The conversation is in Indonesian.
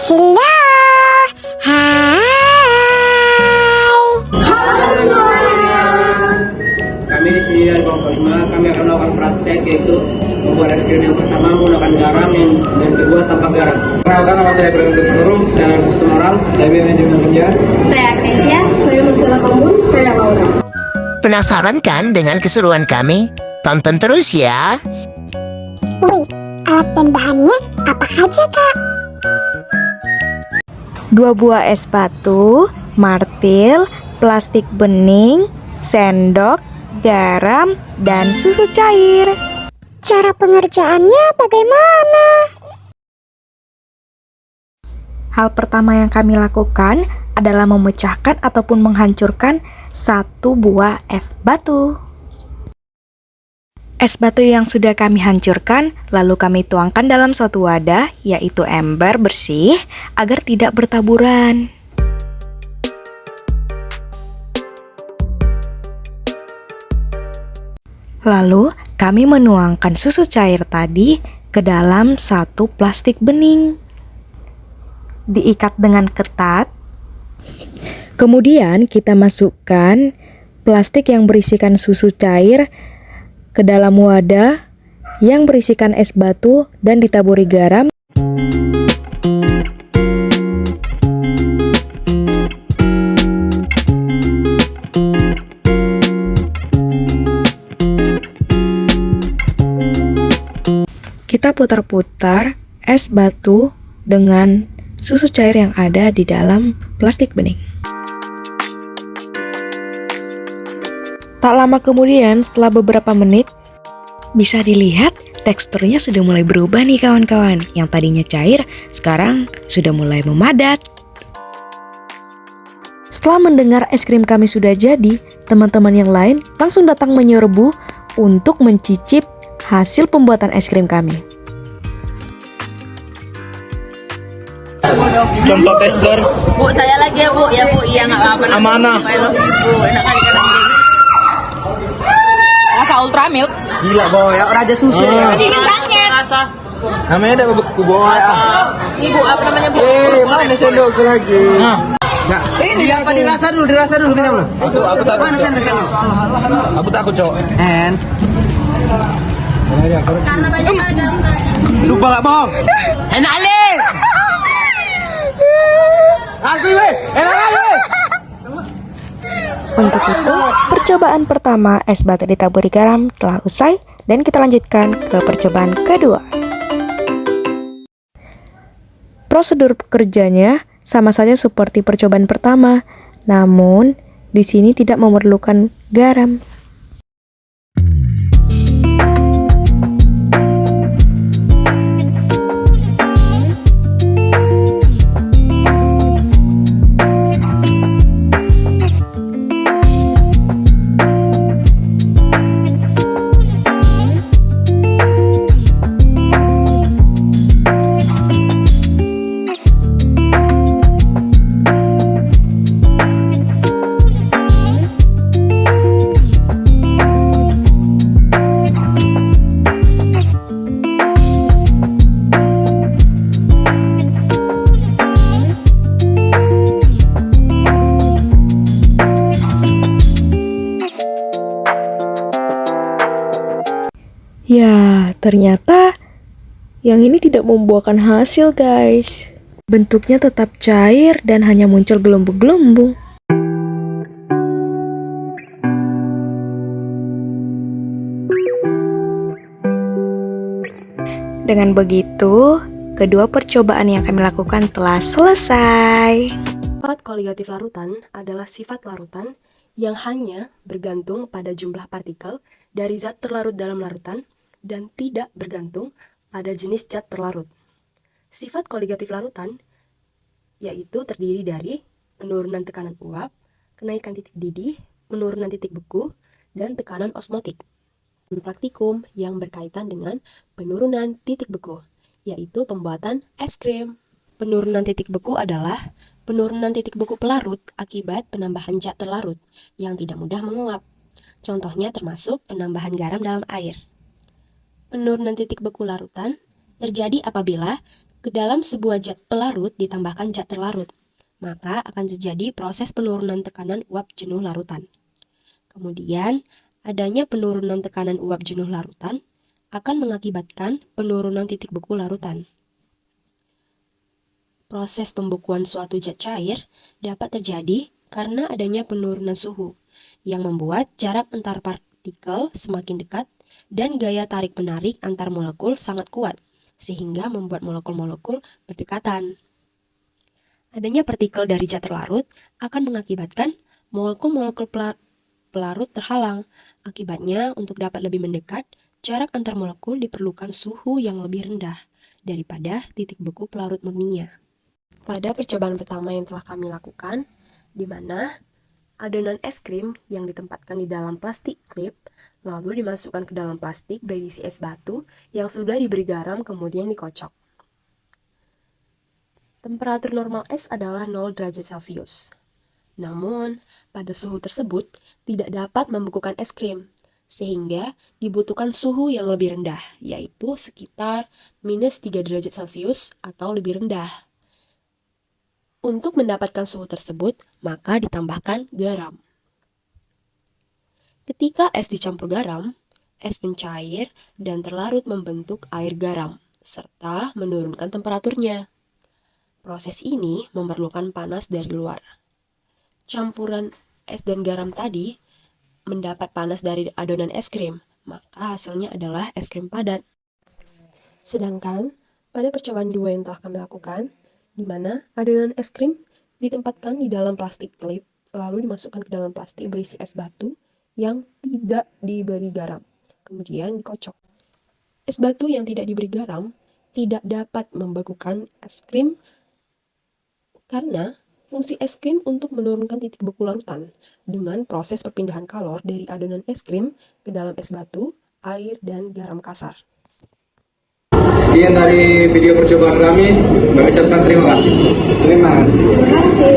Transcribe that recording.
Hello, hai. Kami di sini dari kelompok 5, kami akan melakukan praktek yaitu membuat es krim yang pertama menggunakan garam dan kedua tanpa garam. Perkenalkan, nama saya Brandon Nurul, saya Narsis Tumarang, saya Manajemen Kerja. Saya Agnesia, saya Marcela Kombun, saya Laura. Penasaran kan dengan keseruan kami? Tonton terus ya. Wait, alat dan bahannya apa aja, Kak? 2 buah es batu, martil, plastik bening, sendok, garam, dan susu cair. Cara pengerjaannya bagaimana? Hal pertama yang kami lakukan adalah memecahkan ataupun menghancurkan 1 buah es batu. Es batu yang sudah kami hancurkan lalu kami tuangkan dalam suatu wadah, yaitu ember bersih, agar tidak bertaburan. Lalu kami menuangkan susu cair tadi ke dalam 1 plastik bening. Diikat dengan ketat. Kemudian kita masukkan plastik yang berisikan susu cair ke dalam wadah yang berisikan es batu dan ditaburi garam. Kita putar-putar es batu dengan susu cair yang ada di dalam plastik bening. Tak lama kemudian, setelah beberapa menit, bisa dilihat teksturnya sudah mulai berubah nih kawan-kawan. Yang tadinya cair, sekarang sudah mulai memadat. Setelah mendengar es krim kami sudah jadi, teman-teman yang lain langsung datang menyerbu untuk mencicip hasil pembuatan es krim kami. Contoh tester. Bu, saya lagi ya Bu, iya nggak apa-apa. Amanah. Bu, enak kali kan ini. Rasa ultra milk. Gila boy, raja susu ya. Dingin banget. Rasa. Namanya ada buku boy. Ibu, apa namanya Bu? Mana sendok lagi? Nah, ini apa dirasa dulu minta dulu. Aku takut. Mana sendok? Aku takut, Cok. And Karena banyak garam tadi. sumpah gak bohong. Enak ale. Aku enak kali. Untuk itu, percobaan pertama es batu ditaburi garam telah usai dan kita lanjutkan ke percobaan kedua. Prosedur kerjanya sama saja seperti percobaan pertama, namun di sini tidak memerlukan garam. Ya, ternyata yang ini tidak membuahkan hasil, guys. Bentuknya tetap cair dan hanya muncul gelembung-gelembung. Dengan begitu, kedua percobaan yang kami lakukan telah selesai. Sifat koligatif larutan adalah sifat larutan yang hanya bergantung pada jumlah partikel dari zat terlarut dalam larutan dan tidak bergantung pada jenis zat terlarut. Sifat koligatif larutan yaitu terdiri dari penurunan tekanan uap, kenaikan titik didih, penurunan titik beku, dan tekanan osmotik. Praktikum yang berkaitan dengan penurunan titik beku, yaitu pembuatan es krim. Penurunan titik beku adalah penurunan titik beku pelarut akibat penambahan zat terlarut yang tidak mudah menguap. Contohnya termasuk penambahan garam dalam air. Penurunan titik beku larutan terjadi apabila Ke dalam sebuah zat pelarut ditambahkan zat terlarut, maka akan terjadi proses penurunan tekanan uap jenuh larutan. Kemudian, adanya penurunan tekanan uap jenuh larutan akan mengakibatkan penurunan titik beku larutan. Proses pembekuan suatu zat cair dapat terjadi karena adanya penurunan suhu yang membuat jarak antar partikel semakin dekat dan gaya tarik-menarik antar molekul sangat kuat, sehingga membuat molekul-molekul berdekatan. Adanya partikel dari zat terlarut akan mengakibatkan molekul-molekul pelarut terhalang. Akibatnya, untuk dapat lebih mendekat, jarak antar molekul diperlukan suhu yang lebih rendah daripada titik beku pelarut murninya. Pada percobaan pertama yang telah kami lakukan, di mana adonan es krim yang ditempatkan di dalam plastik klip lalu dimasukkan ke dalam plastik berisi es batu yang sudah diberi garam kemudian dikocok. Temperatur normal es adalah 0 derajat Celcius. Namun, pada suhu tersebut tidak dapat membekukan es krim, sehingga dibutuhkan suhu yang lebih rendah, yaitu sekitar minus 3 derajat Celcius atau lebih rendah. Untuk mendapatkan suhu tersebut, maka ditambahkan garam. Ketika es dicampur garam, es mencair dan terlarut membentuk air garam, serta menurunkan temperaturnya. Proses ini memerlukan panas dari luar. Campuran es dan garam tadi mendapat panas dari adonan es krim, maka hasilnya adalah es krim padat. Sedangkan pada percobaan 2 yang telah kami lakukan, di mana adonan es krim ditempatkan di dalam plastik klip, lalu dimasukkan ke dalam plastik berisi es batu yang tidak diberi garam, kemudian dikocok. Es batu yang tidak diberi garam tidak dapat membekukan es krim karena fungsi es krim untuk menurunkan titik beku larutan dengan proses perpindahan kalor dari adonan es krim ke dalam es batu, air, dan garam kasar. Sekian dari video percobaan kami ucapkan terima kasih. Terima kasih.